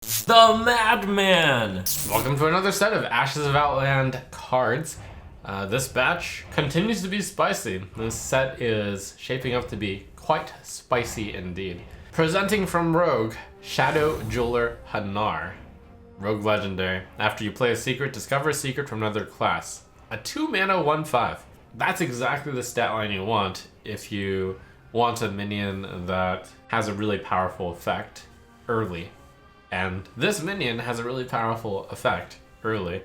The Madman! Welcome to another set of Ashes of Outland cards. This batch continues to be spicy. This set is shaping up to be quite spicy indeed. Presenting from Rogue, Shadow Jeweler Hanar. Rogue Legendary. After you play a secret, discover a secret from another class. A 2-mana 1/5. That's exactly the stat line you want if you want a minion that has a really powerful effect early. And this minion has a really powerful effect early.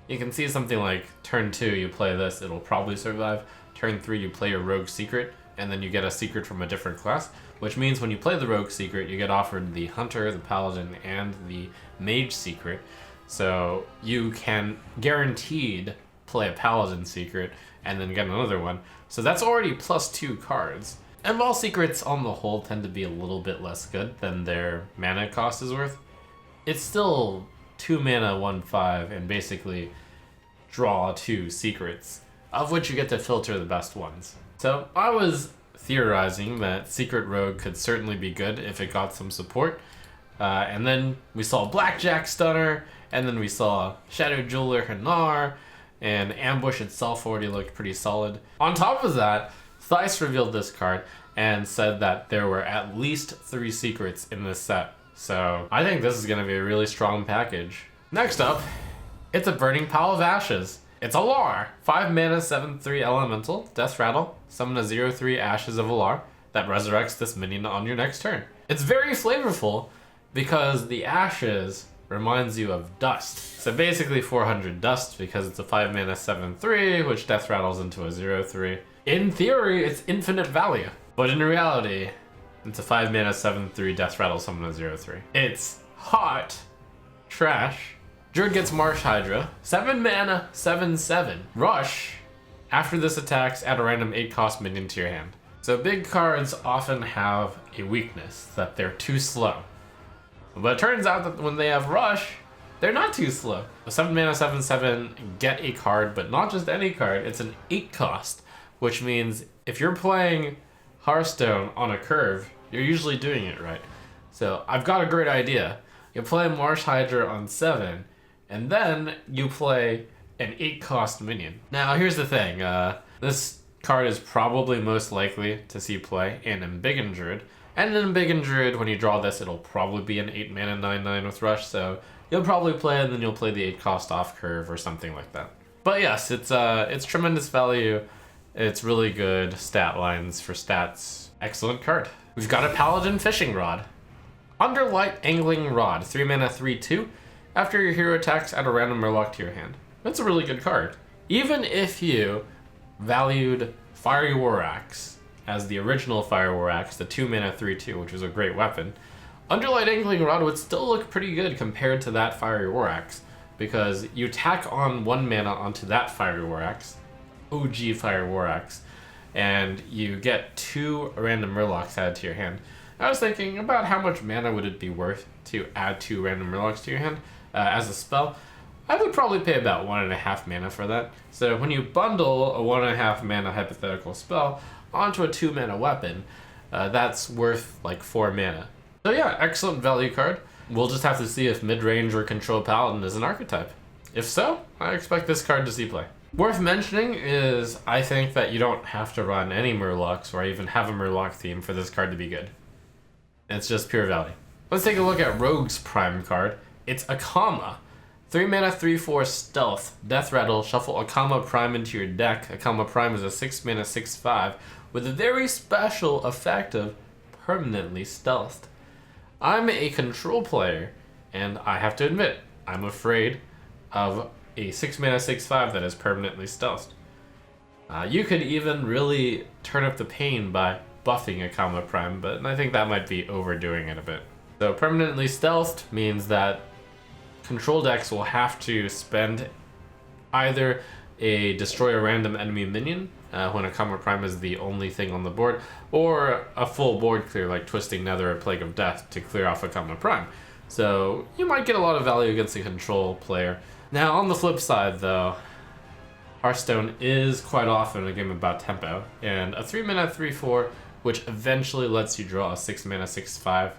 You can see something like turn 2, you play this, it'll probably survive. Turn 3, you play your rogue secret, and then you get a secret from a different class, which means when you play the rogue secret, you get offered the hunter, the paladin, and the mage secret. So you can guaranteed play a paladin secret and then get another one. So that's already +2 cards. And while secrets on the whole tend to be a little bit less good than their mana cost is worth, it's still 2 mana 1/5 and basically draw 2 secrets, of which you get to filter the best ones. So I was theorizing that Secret Rogue could certainly be good if it got some support. And then we saw Blackjack Stunner, and then we saw Shadow Jeweler Hanar, and Ambush itself already looked pretty solid. On top of that, Theiss revealed this card and said that there were at least 3 secrets in this set. So I think this is going to be a really strong package. Next up, it's a Burning Pile of Ashes. It's Alar, 5 mana 7/3 elemental, Death Rattle, summon a 0/3 Ashes of Alar that resurrects this minion on your next turn. It's very flavorful because the Ashes reminds you of dust. So basically 400 dust because it's a 5 mana 7/3 which Death Rattles into a 0/3. In theory, it's infinite value, but in reality, it's a 5 mana 7/3 Death Rattle summon a 0/3. It's hot trash. Druid gets Marsh Hydra, 7 mana 7/7. Rush. After this attacks, add a random 8 cost minion to your hand. So big cards often have a weakness, that they're too slow. But it turns out that when they have Rush, they're not too slow. A 7 mana 7/7, get a card, but not just any card, it's an 8 cost, which means if you're playing Hearthstone on a curve, you're usually doing it right. So I've got a great idea. You play Marsh Hydra on 7, and then you play an 8 cost minion. Now here's the thing, this card is probably most likely to see play in Embiggen Druid. And in Embiggen Druid, when you draw this, it'll probably be an 8 mana 9/9 with Rush, so you'll probably play it and then you'll play the 8 cost off curve or something like that. But yes, it's tremendous value. It's really good stat lines for stats. Excellent card. We've got a Paladin Fishing Rod. Underlight Angling Rod, 3 mana 3/2. After your hero attacks, add a random Murloc to your hand. That's a really good card. Even if you valued Fiery War Axe as the original Fire War Axe, the 2 mana 3/2, which was a great weapon, Underlight Angling Rod would still look pretty good compared to that Fiery War Axe, because you tack on 1 mana onto that Fiery War Axe, OG Fire War Axe, and you get 2 random Murlocs added to your hand. I was thinking about how much mana would it be worth to add 2 random Murlocs to your hand as a spell. I would probably pay about 1.5 mana for that. So when you bundle a 1.5 mana hypothetical spell onto a 2 mana weapon, that's worth like 4 mana. So yeah, excellent value card. We'll just have to see if mid-range or control Paladin is an archetype. If so, I expect this card to see play. Worth mentioning is I think that you don't have to run any Murlocs or even have a Murloc theme for this card to be good. It's just pure value. Let's take a look at Rogue's Prime card. It's Akama. 3 mana 3/4 stealth. Death Rattle, shuffle Akama Prime into your deck. Akama Prime is a 6 mana 6/5 with a very special effect of permanently stealthed. I'm a control player, and I have to admit, I'm afraid of a 6 mana 6/5 that is permanently stealthed. You could even really turn up the pain by buffing Akama Prime, but I think that might be overdoing it a bit. So permanently stealthed means that control decks will have to spend either a destroy a random enemy minion when Akama Prime is the only thing on the board, or a full board clear like Twisting Nether or Plague of Death to clear off Akama Prime. So you might get a lot of value against a control player. Now on the flip side though, Hearthstone is quite often a game about tempo, and a 3 mana 3/4 which eventually lets you draw a 6 mana 6/5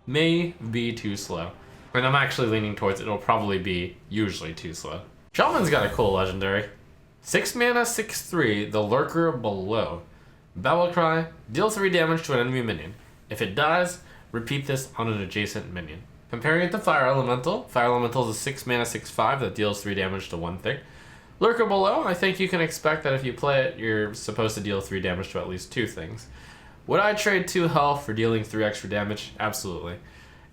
may be too slow. And I'm actually leaning towards it'll probably be usually too slow. Shaman's got a cool legendary. 6 mana, 6/3, the Lurker Below. Battle Cry, deal 3 damage to an enemy minion. If it dies, repeat this on an adjacent minion. Comparing it to Fire Elemental, Fire Elemental is a 6 mana, 6/5 that deals 3 damage to one thing. Lurker Below, I think you can expect that if you play it, you're supposed to deal 3 damage to at least 2 things. Would I trade 2 health for dealing 3 extra damage? Absolutely.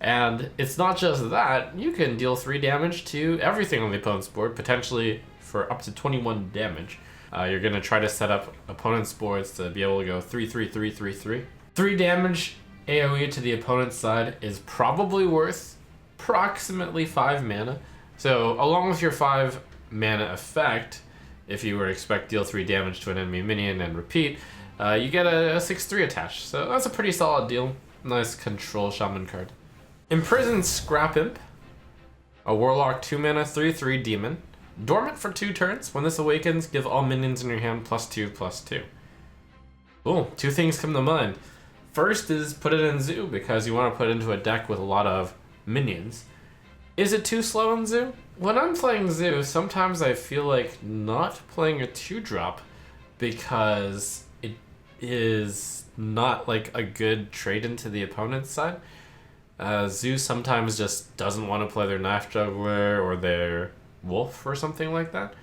And it's not just that, you can deal 3 damage to everything on the opponent's board, potentially for up to 21 damage. You're going to try to set up opponent's boards to be able to go 3/3/3/3/3. 3 damage AoE to the opponent's side is probably worth approximately 5 mana. So along with your 5 mana effect, if you were to expect deal 3 damage to an enemy minion and repeat, you get a 6/3 attached. So that's a pretty solid deal. Nice control shaman card. Imprisoned Scrap Imp, a Warlock 2 mana 3/3 demon. Dormant for 2 turns. When this awakens, give all minions in your hand +2/+2. Cool. 2 things come to mind. First is put it in Zoo because you want to put it into a deck with a lot of minions. Is it too slow in Zoo? When I'm playing Zoo, sometimes I feel like not playing a 2-drop because it is not like a good trade into the opponent's side. Zoo sometimes just doesn't want to play their Knife Juggler or their Wolf or something like that.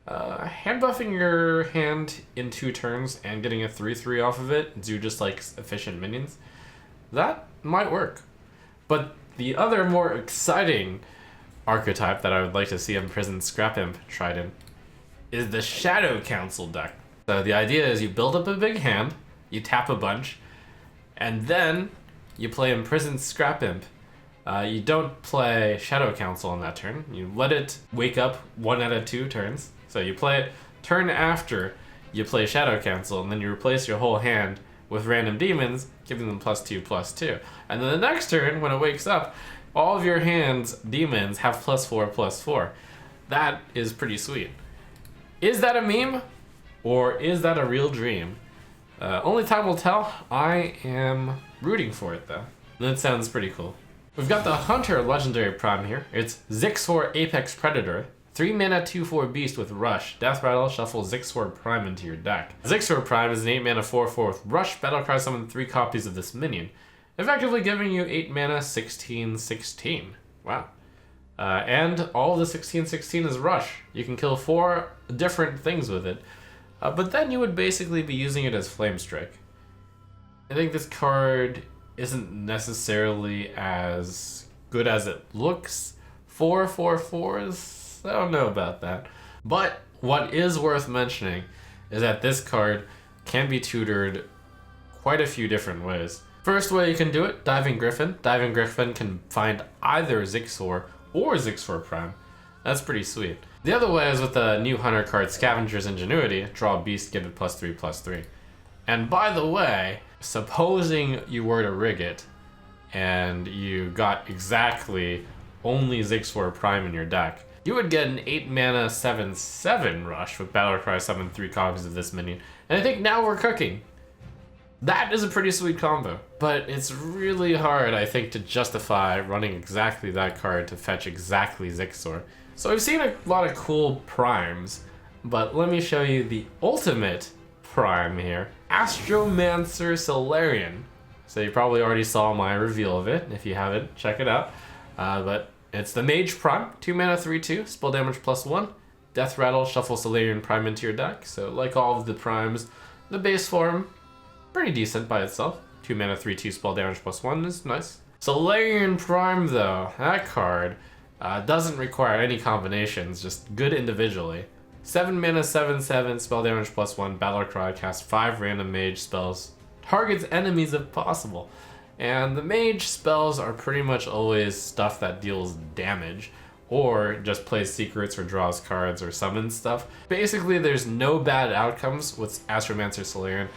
Hand buffing your hand in 2 turns and getting a 3/3 off of it, Zoo just likes efficient minions, that might work. But the other more exciting archetype that I would like to see Imprisoned Scrap Imp tried in is the Shadow Council deck. So the idea is you build up a big hand, you tap a bunch, and then you play Imprisoned Scrap Imp. You don't play Shadow Council on that turn. You let it wake up 1 out of 2 turns. So you play it turn after you play Shadow Council, and then you replace your whole hand with random demons, giving them +2/+2. And then the next turn, when it wakes up, all of your hand's demons have +4/+4. That is pretty sweet. Is that a meme? Or is that a real dream? Only time will tell. I am rooting for it though. That sounds pretty cool. We've got the Hunter Legendary Prime here. It's Zixor Apex Predator. 3 mana 2/4 beast with Rush. Death Rattle, shuffle Zixor Prime into your deck. Zixor Prime is an 8 mana 4/4 with Rush. Battlecry, summon 3 copies of this minion, effectively giving you 8 mana 16/16. Wow. And all of the 16/16 is Rush. You can kill 4 different things with it. But then you would basically be using it as Flame Strike. I think this card isn't necessarily as good as it looks. 4/4/4s? I don't know about that. But what is worth mentioning is that this card can be tutored quite a few different ways. First way you can do it, Diving Griffin. Diving Griffin can find either Zixor or Zixor Prime. That's pretty sweet. The other way is with the new Hunter card, Scavenger's Ingenuity. Draw a beast, give it +3/+3. And by the way, supposing you were to rig it and you got exactly only Zixor Prime in your deck, you would get an 8 mana 7/7 Rush with Battlecry, summon 3 copies of this minion. And I think now we're cooking. That is a pretty sweet combo, but it's really hard, I think, to justify running exactly that card to fetch exactly Zixor. So I've seen a lot of cool primes, but let me show you the ultimate prime here. Astromancer Solarian. So you probably already saw my reveal of it. If you haven't, check it out. But it's the Mage Prime, 2 mana 3/2, spell damage +1. Death Rattle, shuffle Solarian Prime into your deck. So like all of the primes, the base form, pretty decent by itself. 2 mana 3/2, spell damage +1 is nice. Solarian Prime though, that card doesn't require any combinations, just good individually. 7 mana 7/7, spell damage +1, Battlecry, cast 5 random mage spells. Targets enemies if possible. And the mage spells are pretty much always stuff that deals damage, or just plays secrets or draws cards or summons stuff. Basically, there's no bad outcomes with Astromancer Solarian,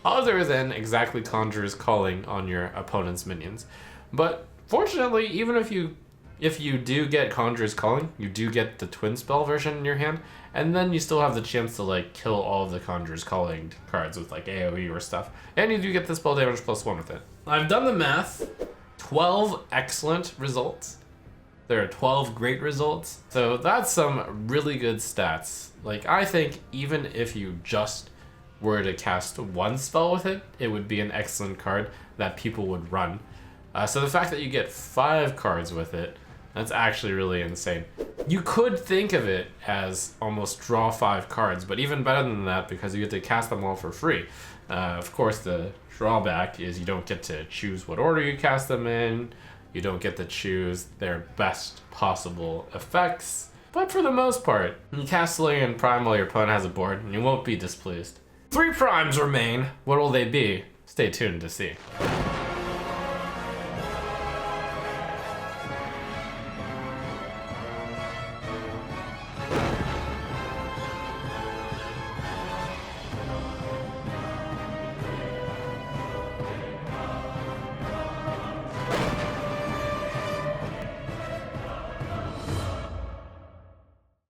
other than exactly Conjurer's Calling on your opponent's minions. But fortunately, even if you do get Conjurer's Calling, you do get the twin spell version in your hand, and then you still have the chance to like kill all of the Conjurer's Calling cards with like AoE or stuff, and you do get the spell damage +1 with it. I've done the math. 12 excellent results There are 12 great results. So that's some really good stats. Like, I think even if you just were to cast one spell with it, it would be an excellent card that people would run. So the fact that you get 5 cards with it, that's actually really insane. You could think of it as almost draw 5 cards, but even better than that because you get to cast them all for free. Of course, the drawback is you don't get to choose what order you cast them in. You don't get to choose their best possible effects. But for the most part, you cast Slayer and Prime while your opponent has a board, and you won't be displeased. 3 primes remain. What will they be? Stay tuned to see.